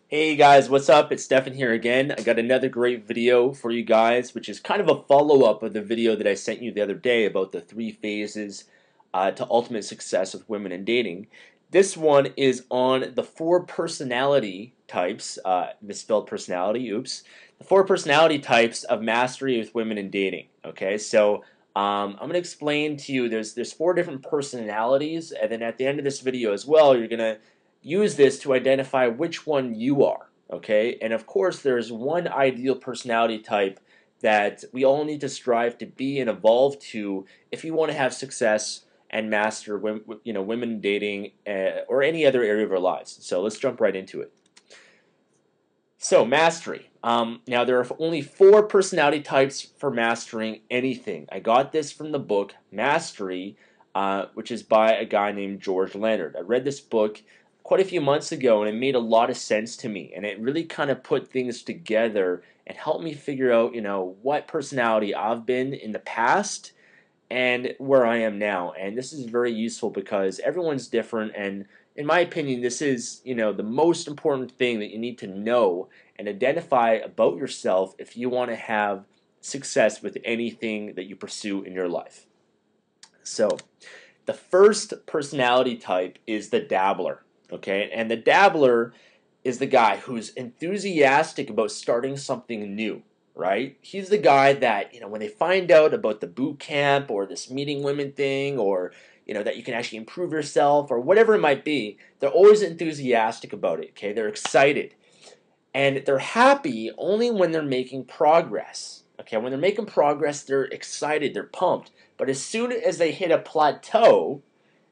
Hey guys, what's up? It's Stefan here again. I got another great video for you guys, which is kind of a follow-up of the video that I sent you the other day about the 3 phases to ultimate success with women in dating. This one is on the 4 personality types, misspelled personality, oops. The 4 personality types of mastery with women in dating. Okay, so I'm going to explain to you there's 4 different personalities, and then at the end of this video as well, you're going to use this to identify which one you are, okay? And of course, there's one ideal personality type that we all need to strive to be and evolve to if you want to have success and master women dating or any other area of our lives. So let's jump right into it. So mastery. Now there are only 4 personality types for mastering anything. I got this from the book Mastery, which is by a guy named George Leonard. I read this book quite a few months ago, and it made a lot of sense to me, and it really kind of put things together and helped me figure out, what personality I've been in the past and where I am now. And this is very useful because everyone's different, and in my opinion, this is, the most important thing that you need to know and identify about yourself if you want to have success with anything that you pursue in your life. So, the first personality type is the dabbler. Okay, and the dabbler is the guy who's enthusiastic about starting something new, right? He's the guy that, when they find out about the boot camp or this meeting women thing, or that you can actually improve yourself or whatever it might be, they're always enthusiastic about it. Okay, they're excited, and they're happy only when they're making progress. Okay, when they're making progress, they're excited, they're pumped. But as soon as they hit a plateau,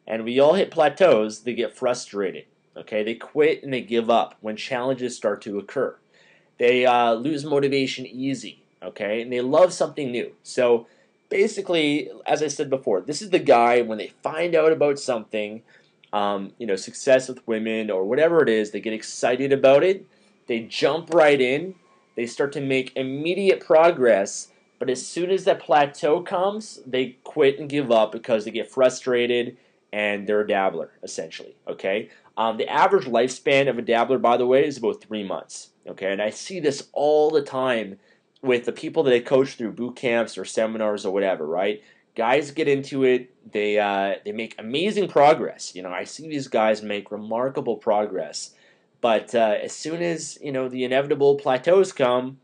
and we all hit plateaus, they get frustrated. Okay, they quit and they give up when challenges start to occur. They lose motivation easy. Okay, and they love something new. So basically, as I said before, this is the guy when they find out about something, success with women or whatever it is, they get excited about it. They jump right in. They start to make immediate progress. But as soon as that plateau comes, they quit and give up because they get frustrated and they're a dabbler, essentially, okay? The average lifespan of a dabbler, by the way, is about 3 months, okay? And I see this all the time with the people that I coach through boot camps or seminars or whatever, right? Guys get into it, they make amazing progress. I see these guys make remarkable progress, but as soon as, the inevitable plateaus come,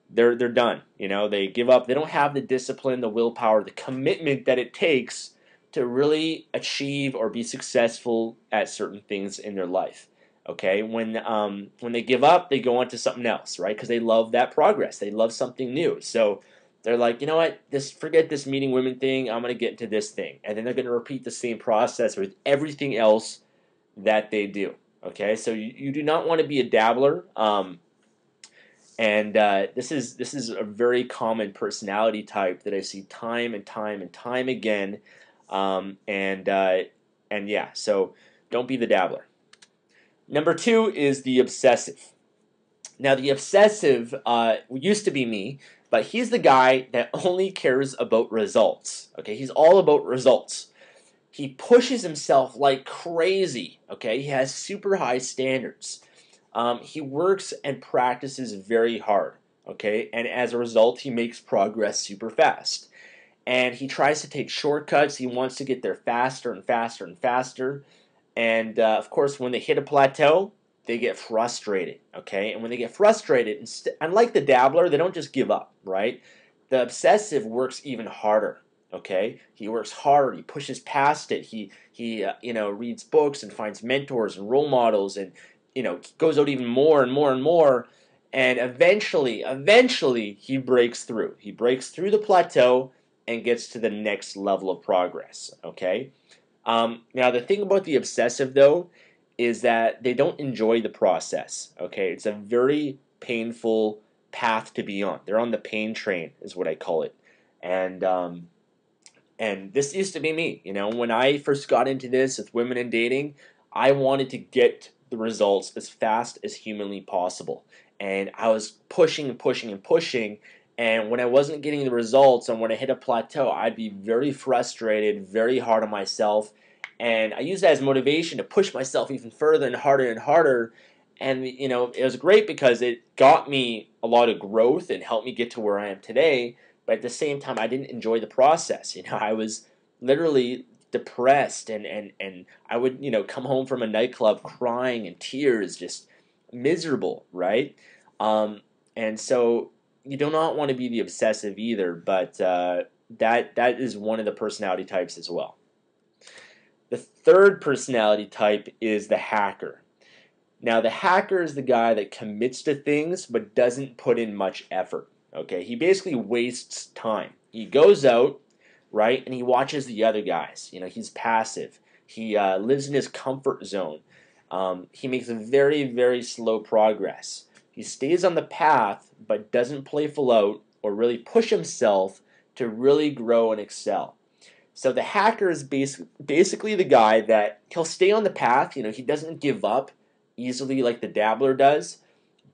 they're done. They give up. They don't have the discipline, the willpower, the commitment that it takes to really achieve or be successful at certain things in their life. Okay, when they give up, they go on to something else, right? Because they love that progress. They love something new. So they're like, you know what? Forget this meeting women thing. I'm gonna get into this thing, and then they're gonna repeat the same process with everything else that they do. Okay, so you do not want to be a dabbler. And this is a very common personality type that I see time and time and time again. And yeah, so don't be the dabbler. Number 2 is the obsessive. Now the obsessive used to be me, but he's the guy that only cares about results. Okay, he's all about results. He pushes himself like crazy. Okay, he has super high standards. He works and practices very hard. Okay, and as a result, he makes progress super fast. And he tries to take shortcuts. He wants to get there faster and faster and faster. And of course, when they hit a plateau, they get frustrated. Okay, and when they get frustrated, unlike the dabbler, they don't just give up. Right? The obsessive works even harder. Okay, he works harder. He pushes past it. He reads books and finds mentors and role models, and goes out even more and more and more. And eventually, he breaks through. He breaks through the plateau and gets to the next level of progress. Okay. Now the thing about the obsessive though is that they don't enjoy the process. Okay, it's a very painful path to be on. They're on the pain train, is what I call it, and this used to be me. When I first got into this with women and dating, I wanted to get the results as fast as humanly possible, and I was pushing and pushing and pushing. And when I wasn't getting the results and when I hit a plateau, I'd be very frustrated, very hard on myself. And I used that as motivation to push myself even further and harder and harder. And it was great because it got me a lot of growth and helped me get to where I am today. But at the same time, I didn't enjoy the process. I was literally depressed, and I would come home from a nightclub crying in tears, just miserable, right? Um, and so you do not want to be the obsessive either, but that is one of the personality types as well. The third personality type is the hacker. Now, the hacker is the guy that commits to things but doesn't put in much effort. Okay, he basically wastes time. He goes out, right, and he watches the other guys. He's passive. He lives in his comfort zone. He makes a very, very slow progress. He stays on the path but doesn't playful out or really push himself to really grow and excel. So the hacker is basically the guy that he'll stay on the path. He doesn't give up easily like the dabbler does,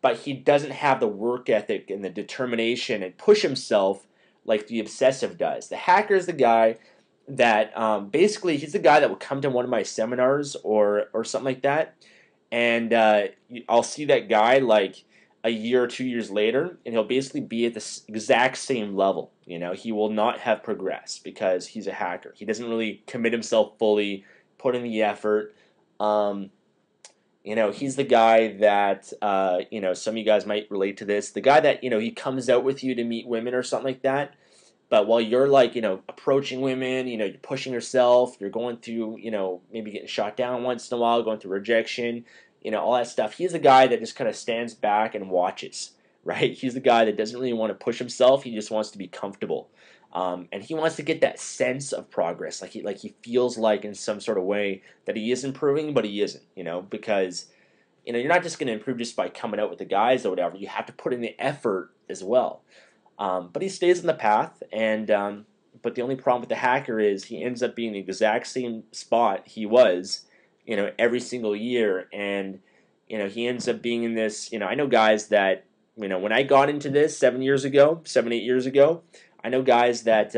but he doesn't have the work ethic and the determination and push himself like the obsessive does. The hacker is the guy that basically he's the guy that will come to one of my seminars or something like that, and I'll see that guy like a year or 2 years later, and he'll basically be at the exact same level. He will not have progressed because he's a hacker. He doesn't really commit himself fully, put in the effort. He's the guy that, some of you guys might relate to this. The guy that, he comes out with you to meet women or something like that. But while you're like, approaching women, you're pushing yourself, you're going through, maybe getting shot down once in a while, going through rejection, all that stuff. He's the guy that just kind of stands back and watches, right? He's the guy that doesn't really want to push himself. He just wants to be comfortable. And he wants to get that sense of progress, like he feels like in some sort of way that he is improving, but he isn't, because you're not just going to improve just by coming out with the guys or whatever. You have to put in the effort as well. But he stays on the path, and but the only problem with the hacker is he ends up being the exact same spot he was, every single year, and he ends up being in this. I know guys that when I got into this 7, 8 years ago. I know guys that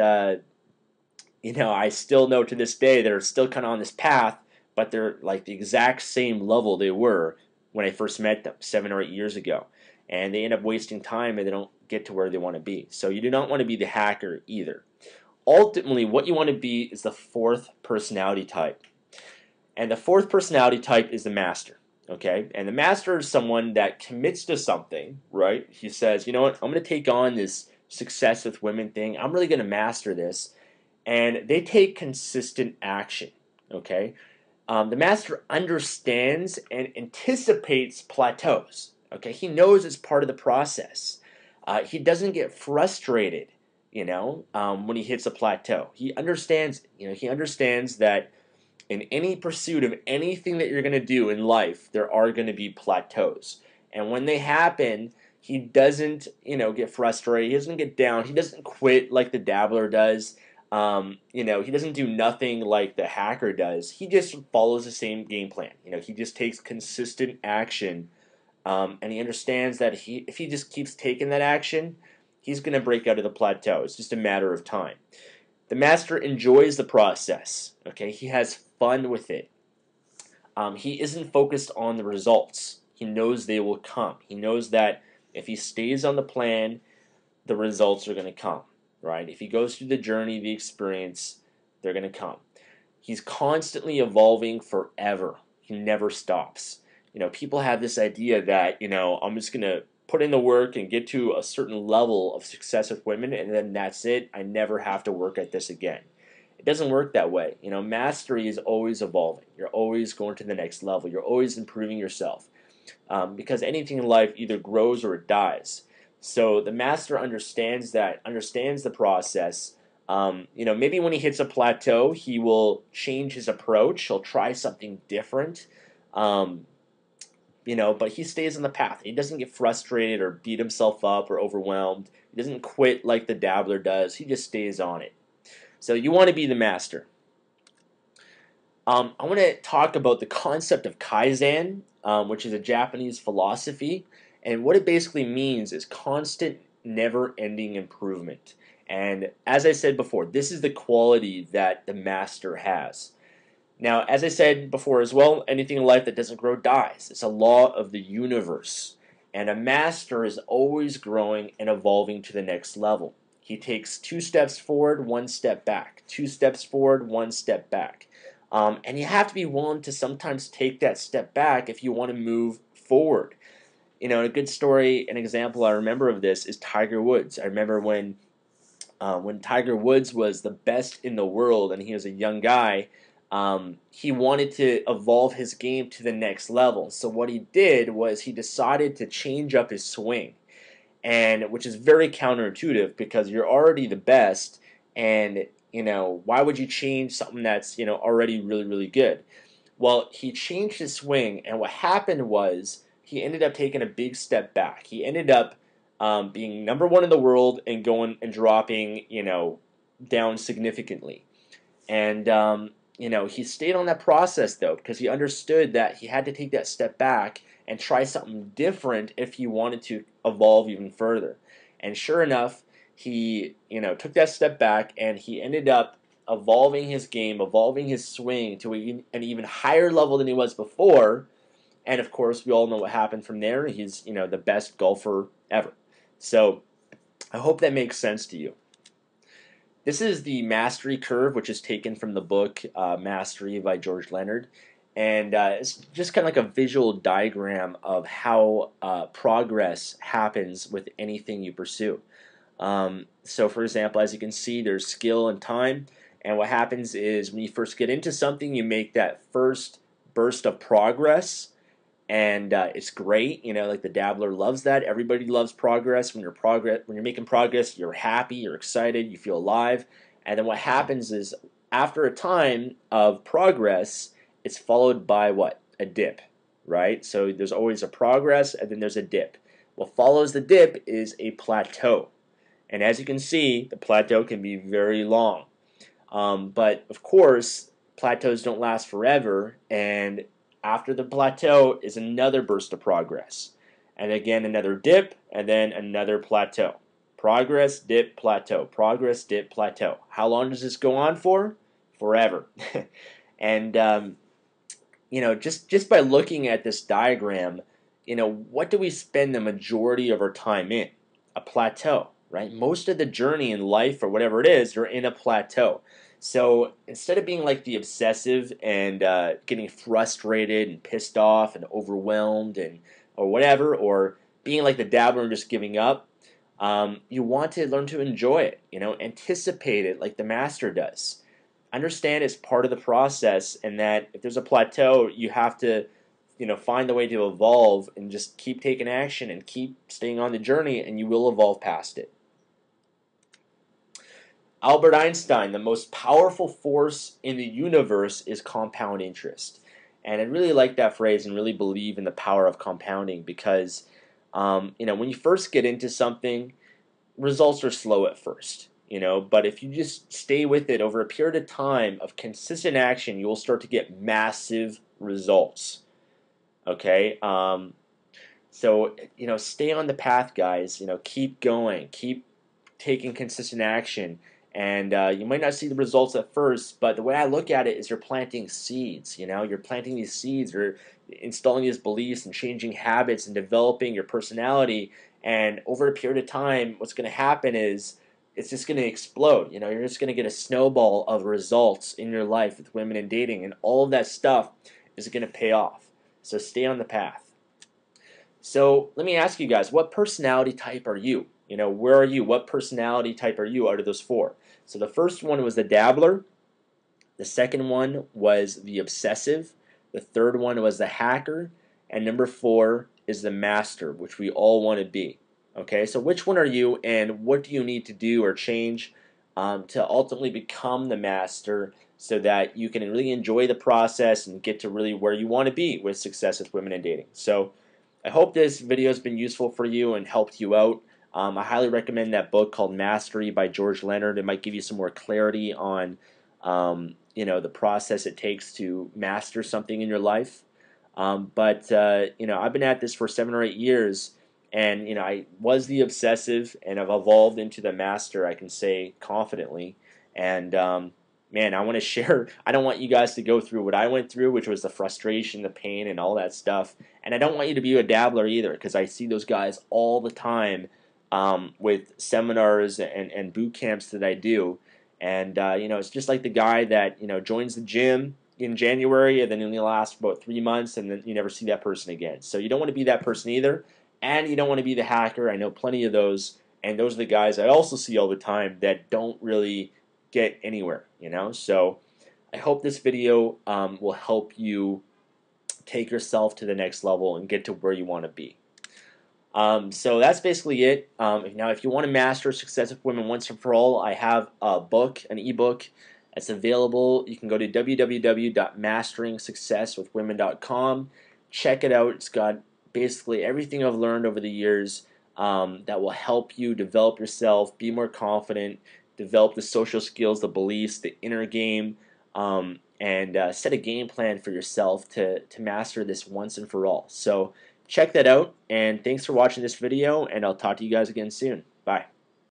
I still know to this day that are still kind of on this path, but they're like the exact same level they were when I first met them 7 or 8 years ago, and they end up wasting time and they don't get to where they want to be. So you do not want to be the hacker either. Ultimately, what you want to be is the fourth personality type, and the fourth personality type is the master. Okay, and the master is someone that commits to something, right? He says, you know what, I'm going to take on this success with women thing. I'm really going to master this. And they take consistent action. Okay? The master understands and anticipates plateaus. Okay? He knows it's part of the process. He doesn't get frustrated, when he hits a plateau. He understands, he understands that in any pursuit of anything that you're going to do in life, there are going to be plateaus. And when they happen, he doesn't, get frustrated. He doesn't get down. He doesn't quit like the dabbler does. He doesn't do nothing like the hacker does. He just follows the same game plan. He just takes consistent action, and he understands that if he just keeps taking that action, he's going to break out of the plateau. It's just a matter of time. The master enjoys the process. Okay, he has fun with it. He isn't focused on the results. He knows they will come. He knows that if he stays on the plan, the results are going to come, right? If he goes through the journey, the experience, they're going to come. He's constantly evolving forever. He never stops. People have this idea that, I'm just going to put in the work and get to a certain level of success with women, and then that's it. I never have to work at this again. It doesn't work that way. Mastery is always evolving. You're always going to the next level. You're always improving yourself. Because anything in life either grows or it dies. So the master understands the process. Maybe when he hits a plateau, he will change his approach. He'll try something different. But he stays on the path. He doesn't get frustrated or beat himself up or overwhelmed. He doesn't quit like the dabbler does. He just stays on it. So you want to be the master. I want to talk about the concept of Kaizen, which is a Japanese philosophy. And what it basically means is constant, never-ending improvement. And as I said before, this is the quality that the master has. Now, as I said before as well, anything in life that doesn't grow dies. It's a law of the universe. And a master is always growing and evolving to the next level. He takes 2 steps forward, 1 step back. 2 steps forward, 1 step back. And you have to be willing to sometimes take that step back if you want to move forward. A good story, an example I remember of this is Tiger Woods. I remember when Tiger Woods was the best in the world and he was a young guy, he wanted to evolve his game to the next level. So what he did was he decided to change up his swing, and which is very counterintuitive because you're already the best, and why would you change something that's already really really good? Well, he changed his swing, and what happened was he ended up taking a big step back. He ended up being number one in the world and going and dropping, down significantly. And he stayed on that process though because he understood that he had to take that step back and try something different if he wanted to evolve even further. And sure enough, he took that step back and he ended up evolving his game, evolving his swing to an even higher level than he was before. And of course, we all know what happened from there. He's the best golfer ever. So I hope that makes sense to you. This is the mastery curve, which is taken from the book Mastery by George Leonard. And it's just kind of like a visual diagram of how progress happens with anything you pursue. So for example, as you can see, there's skill and time. And what happens is when you first get into something, you make that first burst of progress. And it's great, like the dabbler loves that. Everybody loves progress. When you're making progress, you're happy, you're excited, you feel alive. And then what happens is after a time of progress, it's followed by what? A dip, right? So there's always a progress and then there's a dip. What follows the dip is a plateau. And as you can see, the plateau can be very long. But of course, plateaus don't last forever, and after the plateau is another burst of progress. And again, another dip, and then another plateau. Progress, dip, plateau. Progress, dip, plateau. How long does this go on for? Forever. And, just by looking at this diagram, what do we spend the majority of our time in? A plateau, right? Most of the journey in life or whatever it is, you're in a plateau. So instead of being like the obsessive and getting frustrated and pissed off and overwhelmed or whatever, or being like the dabbler and just giving up, you want to learn to enjoy it. Anticipate it like the master does. Understand it's part of the process, and that if there's a plateau, you have to find the way to evolve and just keep taking action and keep staying on the journey, and you will evolve past it. Albert Einstein, the most powerful force in the universe is compound interest. And I really like that phrase and really believe in the power of compounding because, when you first get into something, results are slow at first, but if you just stay with it over a period of time of consistent action, you will start to get massive results. Okay? So, stay on the path, guys. Keep going. Keep taking consistent action. And you might not see the results at first, but the way I look at it is you're planting seeds. You're planting these seeds, you're installing these beliefs and changing habits and developing your personality. And over a period of time, what's going to happen is it's just going to explode. You're just going to get a snowball of results in your life with women and dating, and all of that stuff is going to pay off. So stay on the path. So let me ask you guys, what personality type are you? Where are you? What personality type are you out of those four? So the first one was the dabbler. The second one was the obsessive. The third one was the hacker. And number 4 is the master, which we all want to be. Okay, so which one are you, and what do you need to do or change to ultimately become the master so that you can really enjoy the process and get to really where you want to be with success with women and dating? So I hope this video has been useful for you and helped you out. I highly recommend that book called Mastery by George Leonard. It might give you some more clarity on the process it takes to master something in your life. But I've been at this for 7 or 8 years, and I was the obsessive, and I've evolved into the master, I can say confidently. And man, I want to share. I don't want you guys to go through what I went through, which was the frustration, the pain, and all that stuff. And I don't want you to be a dabbler either, because I see those guys all the time with seminars and boot camps that I do. And it's just like the guy that joins the gym in January and then only lasts about 3 months, and then you never see that person again. So you don't want to be that person either, and you don't want to be the hacker. I know plenty of those, and those are the guys I also see all the time that don't really get anywhere. So I hope this video will help you take yourself to the next level and get to where you want to be. So that's basically it. Now, if you want to master success with women once and for all, I have a book, an ebook. It's available. You can go to www.masteringsuccesswithwomen.com. Check it out. It's got basically everything I've learned over the years that will help you develop yourself, be more confident, develop the social skills, the beliefs, the inner game, and set a game plan for yourself to master this once and for all. So check that out, and thanks for watching this video, and I'll talk to you guys again soon. Bye.